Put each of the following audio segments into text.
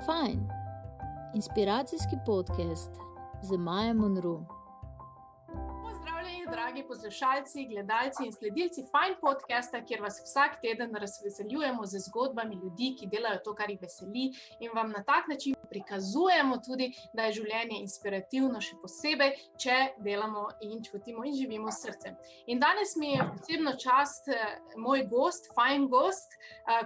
Fajn, inspiracijski podcast z Majo Monroe. Pozdravljeni, dragi poslušalci, gledalci in sledilci Fajn podcasta, kjer vas vsak teden razveseljujemo z zgodbami ljudi, ki delajo to, kar jih veseli, in vam na tak način prikazujemo tudi, da je življenje inspirativno, še posebej, če delamo in čutimo in živimo s srcem. In danes mi je posebno čast moj gost, Fajn gost.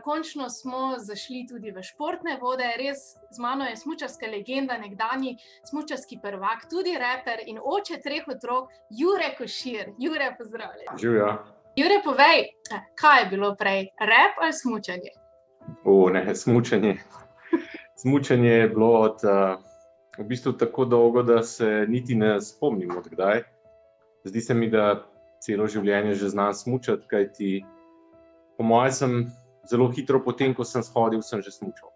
Končno smo zašli tudi v športne vode. Res, z mano je smučarska legenda, nekdanji smučarski prvak, tudi reper in oče 3 otrok, Jure Košir. Jure, pozdravljen. Živjo. Jure, povej, kaj je bilo prej, rep ali smučanje? Smučanje. Smučanje je bilo od v bistvu tako dolgo, da se niti ne spomnim od kdaj. Zdi se mi, da celo življenje že znam smučati, kajti po moje sem zelo hitro potem, ko sem shodil, sem že smučal.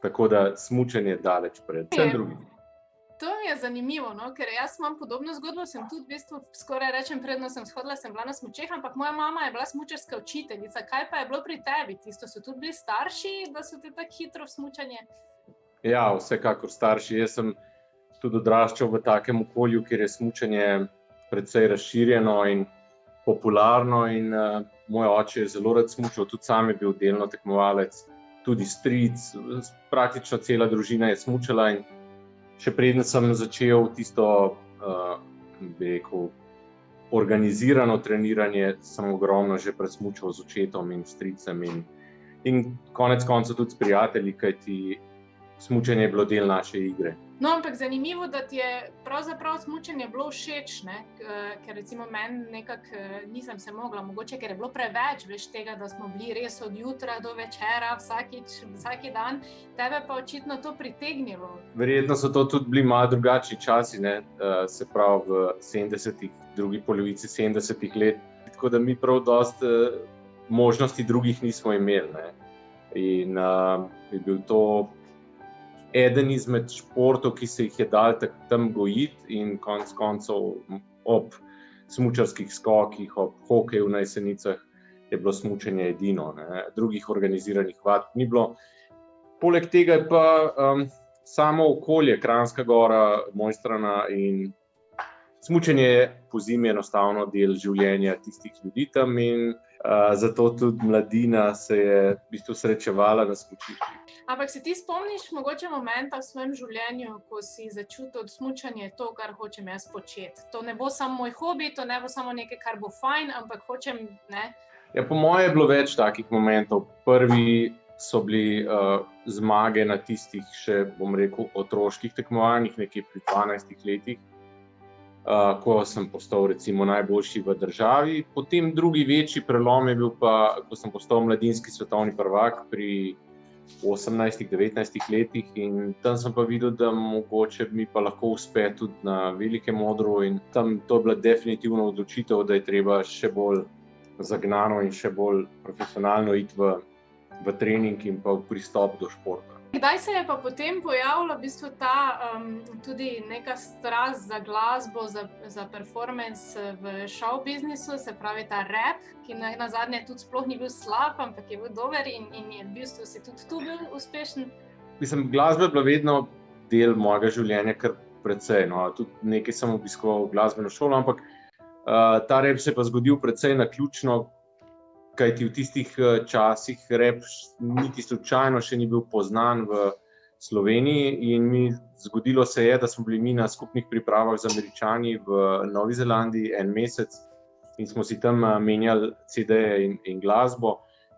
Tako da smučanje je daleč pred vsem drugim. To mi je zanimivo, no? Ker jaz imam podobno zgodbo, sem tudi v bistvu skoraj rečem, predno sem shodila, sem bila na smučeh, ampak moja mama je bila smučarska učiteljica. Kaj pa je bilo pri tebi? Tisto so tudi bili starši, da so te tako hitro v smučanje? Ja, vsekakor starši. Jaz sem tudi odraščal v takem okolju, kjer je smučanje precej razširjeno in popularno in moj oče je zelo rad smučal, tudi sam je bil delno tekmovalec, tudi stric, praktično cela družina je smučala in še preden sem začel tisto, bi rekel, organizirano treniranje, sem ogromno že presmučal z očetom in stricem in konec koncev tudi s prijatelji, kajti smučanje je bilo del naše igre. No, ampak zanimivo, da ti je pravzaprav smučanje bilo všeč, ne? Ker recimo meni nekako nisem se mogla, mogoče ker je bilo preveč, veš, tega, da smo bili res od jutra do večera, vsaki dan, tebe pa očitno to pritegnilo. Verjetno so to tudi bili malo drugačni časi, ne? Se pravi v 70-ih, drugi polovici 70-ih let, tako da mi prav dosti možnosti drugih nismo imeli, ne? In je bil to eden izmed športov, ki se jih je dal tam gojiti in konec koncev ob smučarskih skokih, ob hokeju na Jesenicah je bilo smučanje edino, ne? Drugih organiziranih vadb ni bilo. Poleg tega je pa samo okolje, Kranjska Gora, Mojstrana in smučanje je pozimi enostavno del življenja tistih ljudi tam in zato tudi mladina se je v bistvu srečevala na smučiščih. Ampak se ti spomniš mogoče momenta v svojem življenju, ko si začutil, da smučanje je to, kar hočem jaz početi? To ne bo samo moj hobi, to ne bo samo nekaj, kar bo fajn, ampak hočem, ne? Ja, po moje je bilo več takih momentov. Prvi so bili zmage na tistih še, bom rekel, otroških tekmovanjih, nekje pri 12 letih, ko sem postal recimo najboljši v državi. Potem drugi večji prelom je bil pa, ko sem postal mladinski svetovni prvak pri 18-19 letih in tam sem pa videl, da mogoče mi pa lahko uspe tudi na velikem odru in tam to je bila definitivno odločitev, da je treba še bolj zagnano in še bolj profesionalno iti v trening in pa v pristop do športa. Kdaj se je pa potem pojavila v bistvu ta tudi neka strast za glasbo, za performance v show biznisu, se pravi ta rap, ki nazadnje tudi sploh ni bil slab, ampak je bil dober in je v bistvu si tudi tu bil uspešen? Mislim, glasba je bila vedno del mojega življenja kar precej, no. Tudi nekaj sem obiskoval glasbeno šolo, ampak ta rap se je pa zgodil precej naključno, kajti v tistih časih rap niti slučajno še ni bil poznan v Sloveniji in zgodilo se je, da smo bili mi na skupnih pripravah z Američani v Novi Zelandiji en mesec in smo si tam menjali CD-je in glasbo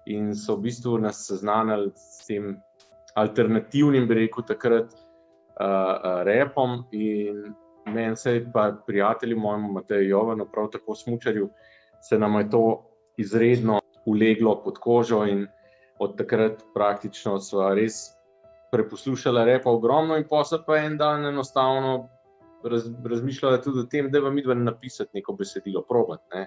in so v bistvu nas seznanili s tem alternativnim, bi rekel takrat, rapom in meni se je pa prijatelju mojemu Mateju Jovanu, prav tako smučarju, se nam je to izredno uleglo pod kožo in od takrat praktično sva res preposlušala repa ogromno in potem pa en dan enostavno razmišljala tudi o tem, da bi midva napisati neko besedilo, probati, ne.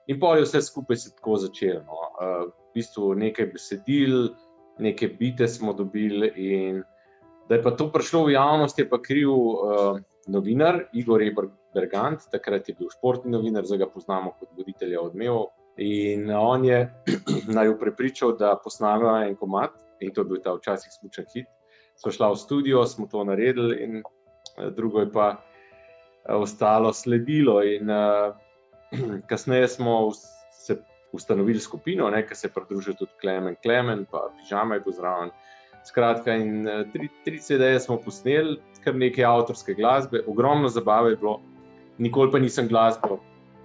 In pol je vse skupaj se tako začelo, no. V bistvu nekaj besedil, neke bite smo dobili in da je pa to prišlo v javnost, je pa kriv novinar Igor Bergant, takrat je bil športni novinar, zdaj ga poznamo kot voditelja Odmevov. In on je naju prepričal, da posnameva en komad, in to je bil ta včasih smučen hit, sva šla v studio, smo to naredili in drugo je pa ostalo sledilo. In kasneje smo se ustanovili skupino, ki se je pridružil tudi Klemen, pa Pižama je bil zraven. Skratka, in 3 CD-je smo posneli, kar nekaj avtorske glasbe, ogromno zabave je bilo, nikoli pa nisem glasbo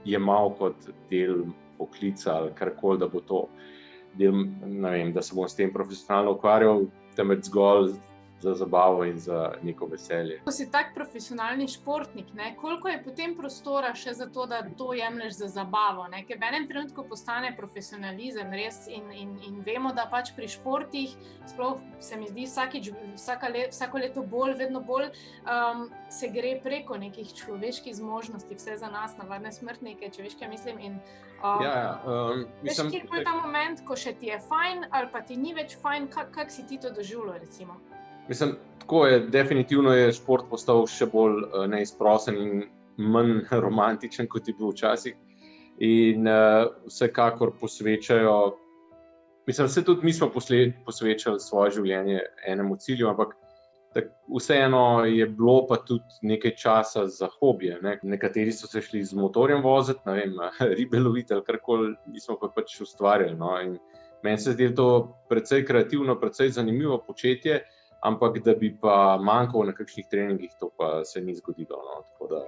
jemal kot del poklica ali karkoli, da bo to del, ne vem, da se bom s tem profesionalno ukvarjal, temveč zgolj za zabavo in za neko veselje. Ko si tak profesionalni športnik, koliko je potem prostora še za to, da to jemlješ za zabavo? Ker v enem trenutku postane profesionalizem res in vemo, da pač pri športih, sploh se mi zdi vsako leto bolj, vedno bolj, se gre preko nekih človeških zmožnosti, vse za nas, navadne smrtnike, če veš, kaj mislim. In, veš, kjer je ta moment, ko še ti je fajn ali pa ti ni več fajn, kak si ti to doživljal, recimo? Mislim, tako je, definitivno je šport postal še bolj neizprosen in manj romantičen, kot je bil včasih. In vsekakor posvečajo, mislim, se tudi mi smo posvečali svoje življenje enemu cilju, ampak vseeno je bilo pa tudi nekaj časa za hobije. Nekateri so se šli z motorjem voziti, ne vem, ribe loviti ali karkoli, mi smo pa pač ustvarjali. In meni se zdi to precej kreativno, precej zanimivo početje, ampak da bi pa manjkal na kakšnih treningih, to pa se ni zgodilo. Tako da,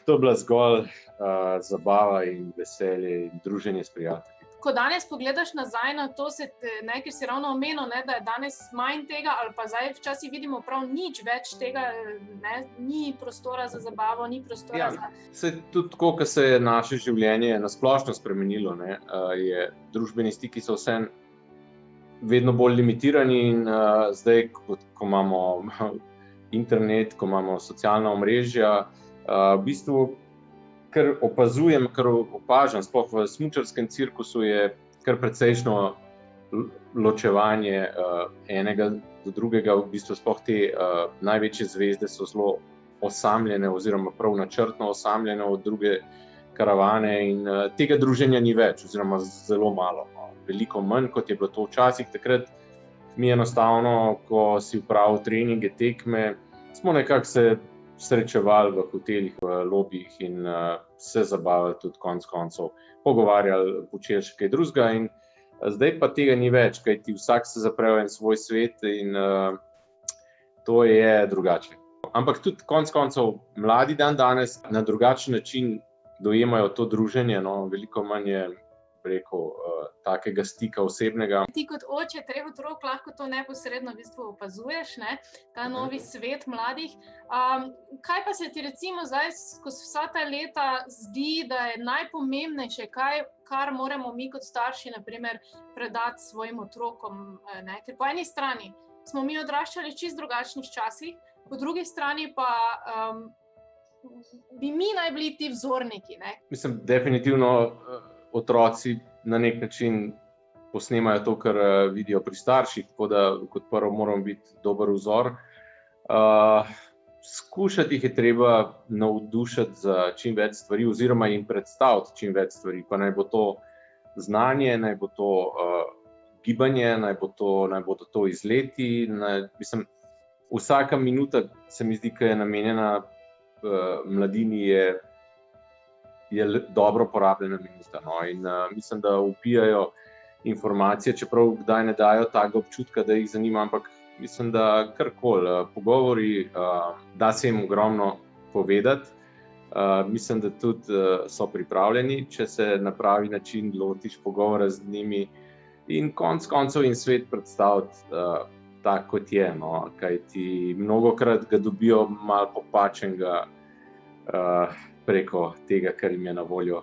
to je bila zgolj zabava in veselje in druženje s prijatelji. Ko danes pogledaš nazaj na to, ker si ravno omenil, da je danes manj tega, ali pa zdaj včasih vidimo prav nič več tega, ni prostora za zabavo, ni prostora za... Se tudi tako, ko se je naše življenje nasplošno spremenilo, je družbeni stiki so vseeno vedno bolj limitirani in zdaj, ko imamo internet, ko imamo socialna omrežja, v bistvu kar opazujem, kar opažam, sploh v smučarskem cirkusu je kar precejšno ločevanje enega do drugega, v bistvu sploh te največje zvezde so zelo osamljene oziroma prav načrtno osamljene od druge karavane in tega druženja ni več oziroma zelo malo. Veliko manj, kot je bilo to včasih. Takrat mi enostavno, ko si upravil treninge, tekme, smo nekako se srečevali v hotelih, v lobijih in se zabavali tudi konec koncev, pogovarjali, počeli še kaj drugega in zdaj pa tega ni več, kajti vsak se zapre v en svoj svet in to je drugače. Ampak tudi konec koncev mladi danes na drugačen način dojemajo to druženje, veliko manj je takega stika osebnega. Ti kot oče treh otrok lahko to neposredno v bistvu opazuješ, ta novi svet mladih. Kaj pa se ti recimo zdaj skozi vsa ta leta zdi, da je najpomembnejše, kar moramo mi kot starši naprimer predati svojim otrokom? Ker po eni strani smo mi odraščali v čisto drugačnih časih, po drugi strani pa bi mi naj bili ti vzorniki. Mislim, definitivno otroci na nek način posnemajo to, kar vidijo pri starših, tako da kot prvo moramo biti dober vzor. Skušati jih je treba navdušiti za čim več stvari oziroma jim predstaviti čim več stvari, pa naj bo to znanje, naj bo to gibanje, naj bodo to izleti. Mislim, vsaka minuta se mi zdi, ki je namenjena mladini, je dobro porabljena minuta. In mislim, da vpijajo informacije, čeprav kdaj ne dajo takega občutka, da jih zanima, ampak mislim, da karkoli, pogovori, da se jim ogromno povedati. Mislim, da tudi so pripravljeni, če se na pravi način lotiš pogovora z njimi in konec koncev jim svet predstaviti tak, kot je. Kajti mnogokrat ga dobijo malo popačenega preko tega, kar jim je na voljo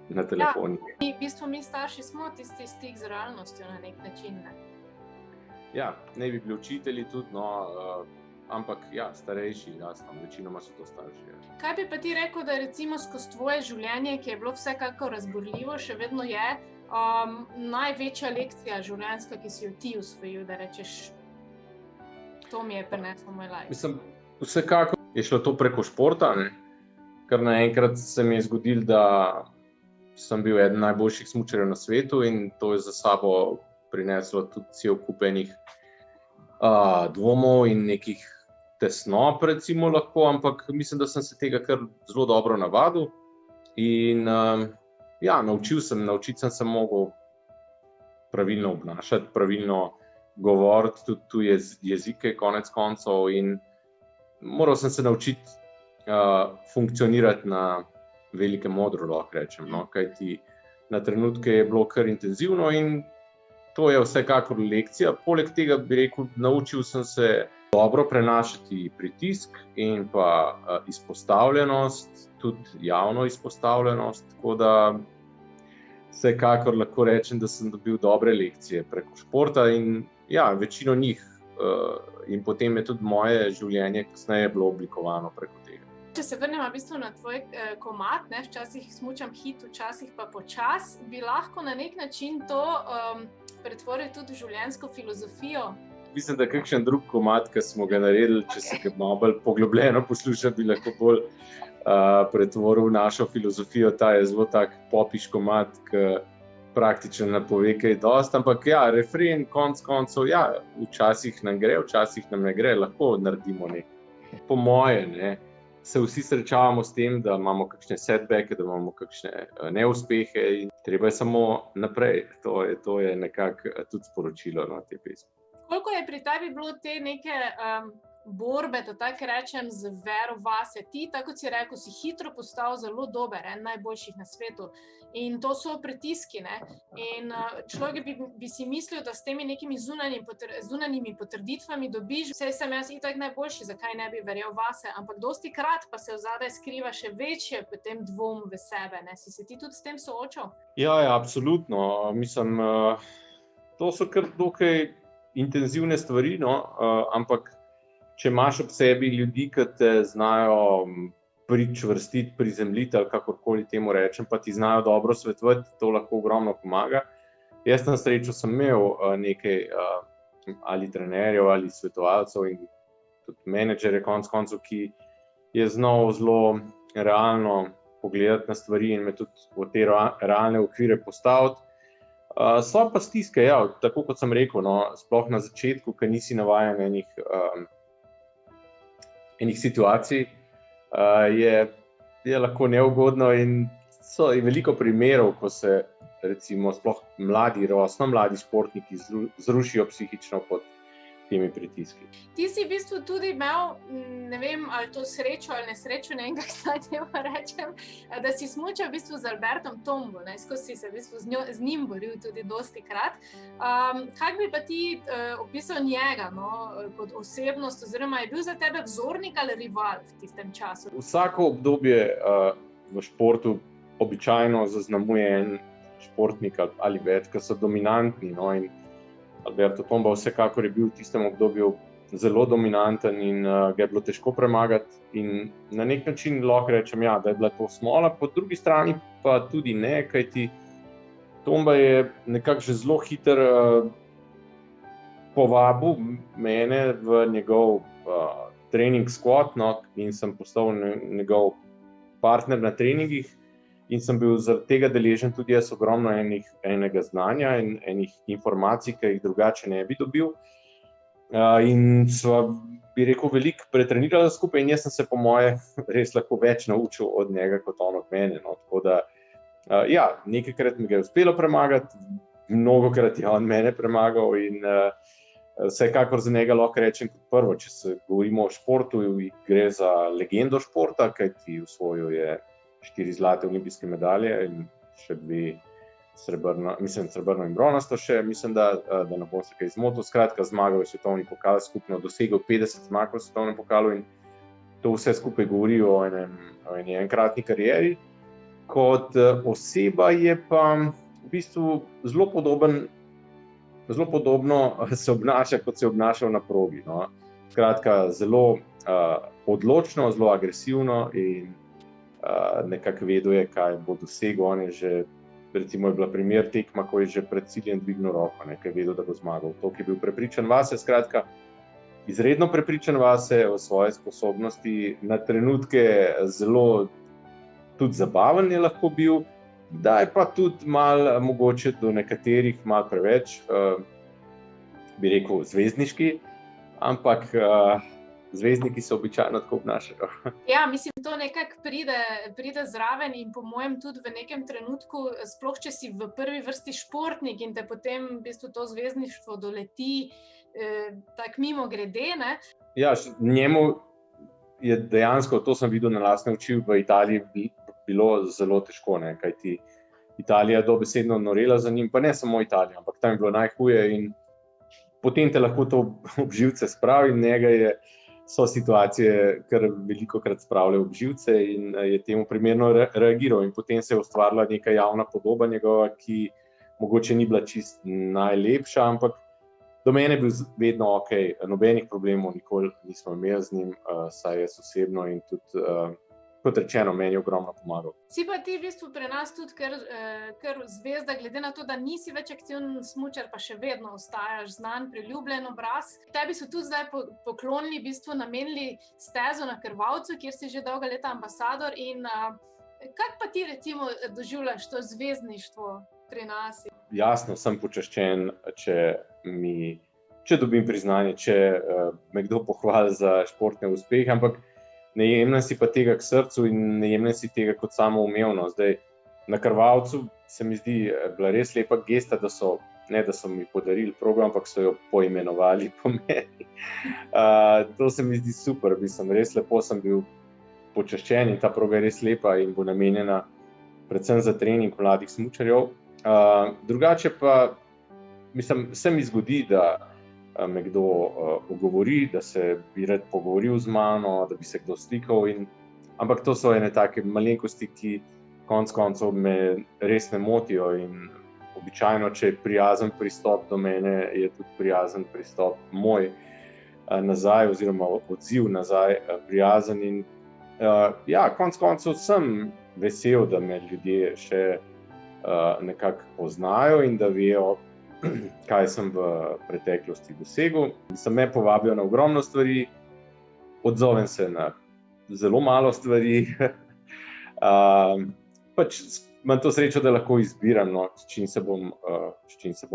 na telefonu. V bistvu mi starši smo tisti stik z realnostjo na nek način. Ja, ne bi bili učitelji tudi, ampak starejši, jasno, večinoma so to starši. Kaj bi pa ti rekel, da recimo skozi tvoje življenje, ki je bilo vsekakor razburljivo, še vedno je, največja lekcija življenjska, ki si jo ti usvojil, da rečeš, to mi je prineslo moj life? Mislim, vsekakor je šlo to preko športa, ker naenkrat se mi je zgodilo, da sem bil eden najboljših smučarjev na svetu in to je za sabo prineslo tudi cel kup enih dvomov in nekih tesnob, recimo lahko, ampak mislim, da sem se tega kar zelo dobro navadil. In naučiti sem se mogel pravilno obnašati, pravilno govoriti tudi tuje jezike, konec koncev, in moral sem se naučiti funkcionirati na velikem modru, lahko rečem, no? Kajti na trenutke je bilo kar intenzivno in to je vsekakor lekcija. Poleg tega bi rekel, naučil sem se dobro prenašati pritisk in pa izpostavljenost, tudi javno izpostavljenost, tako da vsekakor lahko rečem, da sem dobil dobre lekcije preko športa in večino njih, in potem je tudi moje življenje kasneje bilo oblikovano preko tega. Če se vrnemo v bistvu na tvoj komad, včasih smučam hit, včasih pa počas, bi lahko na nek način to pretvoril tudi v življenjsko filozofijo? Mislim, da kakšen drug komad, ki smo ga naredili, če se ga malo bolj poglobljeno posluša, bi lahko bolj pretvoril v našo filozofijo. Ta je zelo tak popiš komad, ki praktično ne pove kaj dosti, ampak refren, konc koncev, včasih nam gre, včasih nam ne gre, lahko naredimo nekaj. Po moje, se vsi srečavamo s tem, da imamo kakšne setbacke, da imamo kakšne neuspehe in treba je samo naprej. To je nekako tudi sporočilo na te pesmi. Koliko je pri tebi bilo te neke borbe, da tako rečem, z vero vase? Ti, tako kot si rekel, si hitro postal zelo dober, najboljših na svetu. In to so pritiski, In človek bi si mislil, da s temi nekimi zunanjimi potrditvami dobiš, saj sem jaz itak najboljši, zakaj ne bi verjel vase, ampak dostikrat pa se vzadaj skriva še večje potem dvom v sebe, Si se ti tudi s tem soočal? Ja, absolutno. Mislim, to so kar dokaj intenzivne stvari, ampak če imaš ob sebi ljudi, ki te znajo pričvrstiti, prizemljiti ali kakorkoli temu rečem, pa ti znajo dobro svetovati, to lahko ogromno pomaga. Jaz na srečo sem imel nekaj ali trenerjev ali svetovalcev in tudi menedžerje konec koncev, ki je znal zelo realno pogledati na stvari in me tudi v te realne okvire postaviti. So pa stiske, tako kot sem rekel, sploh na začetku, ker nisi navajen enih situacij, je lahko neugodno in so veliko primerov, ko se recimo sploh rosno mladi športniki zrušijo psihično pod temi pritiski. Ti si v bistvu tudi imel, ne vem, ali to srečo ali nesrečo, ne vem, kako naj temu rečem, da si smučal v bistvu z Albertom Tombo, skozi si se v bistvu z njim boril tudi dostikrat. Kako bi pa ti opisal njega, kot osebnost, oziroma je bil za tebe vzornik ali rival v tistem času? Vsako obdobje v športu običajno zaznamuje en športnik ali več, ki so dominantni, in Alberto Tomba vsekakor je bil v tistem obdobju zelo dominanten in ga je bilo težko premagati. In na nek način lahko rečem, da je bila to smola, po drugi strani pa tudi ne, kajti Tomba je nekako že zelo hitro povabil mene v njegov trening squad, in sem postal njegov partner na treningih. In sem bil zaradi tega deležen tudi jaz ogromno enega znanja in enih informacij, ki jih drugače ne bi dobil. In sva, bi rekel, veliko pretrenirala skupaj in jaz sem se po moje res lahko več naučil od njega kot on od mene. Tako da, nekajkrat mi ga je uspelo premagati, mnogokrat je on mene premagal in vsekakor za njega lahko rečem kot prvo, če se govorimo o športu, gre za legendo športa, kajti osvojil je 4 zlate olimpijske medalje in še 2 srebrno in bronasto še, mislim, da ne bom se kaj zmotil. Skratka, zmagal je svetovni pokal, skupno dosegel 50 zmag v svetovnem pokalu in to vse skupaj govori o eni enkratni karieri. Kot oseba je pa v bistvu zelo podobno se obnaša, kot se je obnašal na progi. Skratka, zelo odločno, zelo agresivno in nekako vedel je, kaj bo dosegel. On je že, recimo je bila primer tekma, ko je že pred ciljem dvignil roko, ker je vedel, da bo zmagal. To, ki je bil prepričan vase, skratka, izredno prepričan vase, o svoje sposobnosti, na trenutke zelo tudi zabaven je lahko bil, da je pa tudi malo, mogoče do nekaterih malo preveč, bi rekel, zvezdniški. ampak zvezdniki se običajno tako obnašajo. Ja, mislim, to nekako pride zraven in po mojem tudi v nekem trenutku, sploh če si v prvi vrsti športnik in te potem v bistvu to zvezdništvo doleti tako mimo grede, ne? Ja, njemu je dejansko, to sem videl na lastne oči, v Italiji bilo zelo težko, ne, kajti Italija je dobesedno norela za njim, pa ne samo Italija, ampak tam je bilo najhuje in potem te lahko to ob živce spravi in njega so situacije, kar velikokrat spravljajo ob živce in je temu primerno reagiral in potem se je ustvarila neka javna podoba njegova, ki mogoče ni bila čist najlepša, ampak do mene je bil vedno ok, nobenih problemov nikoli nismo imeli z njim, saj jaz osebno in tudi, kot rečeno, meni je ogromno pomagal. Si pa ti v bistvu pri nas tudi kar zvezda, glede na to, da nisi več aktivni smučar, pa še vedno ostajaš znan, priljubljen obraz. Tebi so tudi zdaj poklonili, v bistvu namenili stezo na Krvavcu, kjer si že dolga leta ambasador. In kako pa ti recimo doživljaš to zvezdništvo pri nas? Jasno, sem počaščen, če dobim priznanje, če me kdo pohvali za športne uspehe, ampak ne jemljem si pa tega k srcu in ne jemljem si tega kot samoumevno. Zdaj, na Krvavcu se mi zdi bila res lepa gesta, da so mi podarili progo, ampak so jo poimenovali po meni. To se mi zdi super, res lepo sem bil počaščen in ta proga je res lepa in bo namenjena predvsem za trening mladih smučarjev. Drugače pa, se mi zgodi, da me kdo ogovori, da se bi rad pogovoril z mano, da bi se kdo slikal. Ampak to so ene take malenkosti, ki konec koncev me res ne motijo. In običajno, če je prijazen pristop do mene, je tudi prijazen pristop moj nazaj oziroma odziv nazaj prijazen. In konec koncev sem vesel, da me ljudje še nekako poznajo in da vejo, kaj sem v preteklosti dosegel. Me povabijo na ogromno stvari, odzovem se na zelo malo stvari. Imam to srečo, da lahko izbiram, česa se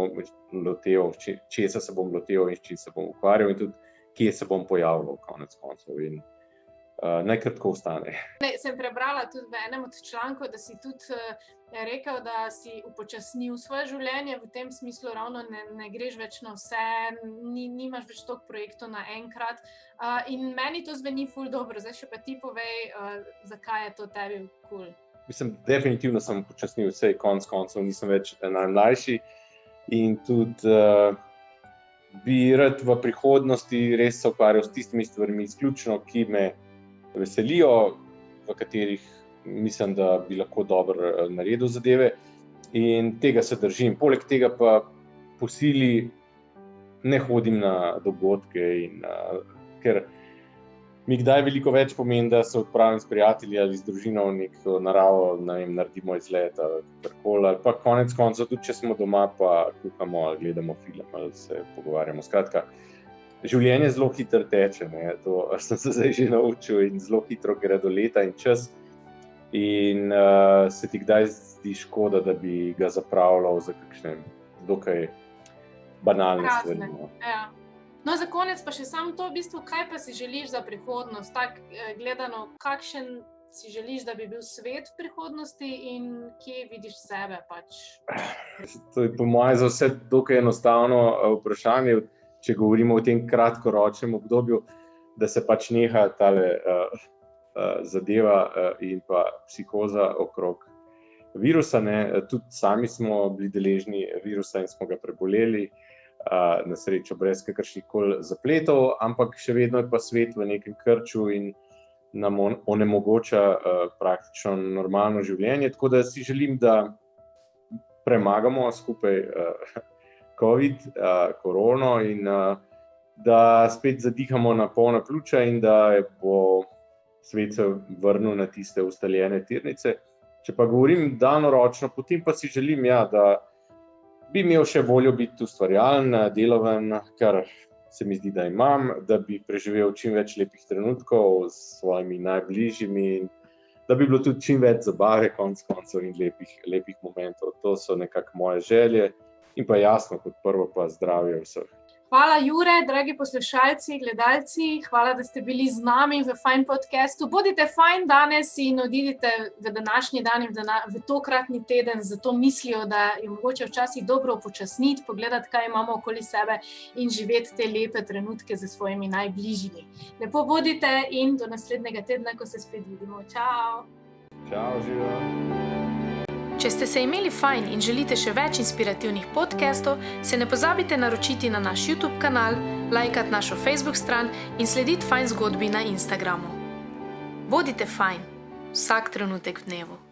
bom loteval in s čim se bom ukvarjal in tudi kje se bom pojavljal konec koncev. In naj kar tako ostane. Sem prebrala tudi v enem od člankov, da si tudi rekel, da si upočasnil svoje življenje, v tem smislu ravno ne greš več na vse, nimaš več toliko projektov naenkrat. In meni to zveni ful dobro. Zdaj še pa ti povej, zakaj je to tebi kul. Definitivno sem upočasnil vse, konec koncev nisem več najmlajši in tudi bi rad v prihodnosti res se ukvarjal s tistimi stvarmi izključno, ki me veselijo, v katerih mislim, da bi lahko dobro naredil zadeve in tega se držim. Poleg tega pa po sili ne hodim na dogodke, ker mi kdaj veliko več pomeni, da se odpravim s prijatelji ali z družino v neko naravo, naredimo izlet ali karkoli, ali pa konec koncev, tudi če smo doma, pa kuhamo ali gledamo film ali se pogovarjamo. Skratka, življenje zelo hitro teče, to sem se zdaj že naučil in zelo hitro gre do leta in čas. In se ti kdaj zdi škoda, da bi ga zapravljal za kakšne dokaj banalne stvari. Ja. No, za konec pa še samo to, v bistvu, kaj pa si želiš za prihodnost? Tak gledano, kakšen si želiš, da bi bil svet v prihodnosti in kje vidiš sebe pač? To je po mojem za vse dokaj enostavno vprašanje, če govorimo o tem kratkoročnem obdobju, da se pač neha tale zadeva in pa psihoza okrog virusa. Tudi sami smo bili deležni virusa in smo ga preboleli, na srečo brez kakršnihkoli zapletov, ampak še vedno je pa svet v nekem krču in nam onemogoča praktično normalno življenje. Tako da si želim, da premagamo skupaj COVID, korono in da spet zadihamo na polna pljuča in da bo svet se vrnil na tiste ustaljene tirnice. Če pa govorim daljnoročno, potem pa si želim, da bi imel še voljo biti ustvarjalen, deloven, kar se mi zdi, da imam, da bi preživel čim več lepih trenutkov s svojimi najbližjimi in da bi bilo tudi čim več zabave, konec koncev in lepih momentov. To so nekako moje želje in pa jasno, kot prvo pa zdravje vseh. Hvala, Jure, dragi poslušalci, gledalci, hvala, da ste bili z nami v Fine podcastu. Bodite fajn danes in odidite v današnji dan in v tokratni teden, zato mislijo, da je mogoče včasih dobro upočasniti, pogledati, kaj imamo okoli sebe in živeti te lepe trenutke z svojimi najbližjimi. Lepo bodite in do naslednjega tedna, ko se spet vidimo. Čau! Čau, živijo! Če ste se imeli fajn in želite še več inspirativnih podcastov, se ne pozabite naročiti na naš YouTube kanal, lajkati našo Facebook stran in slediti Fine zgodbi na Instagramu. Bodite fajn, vsak trenutek v dnevu.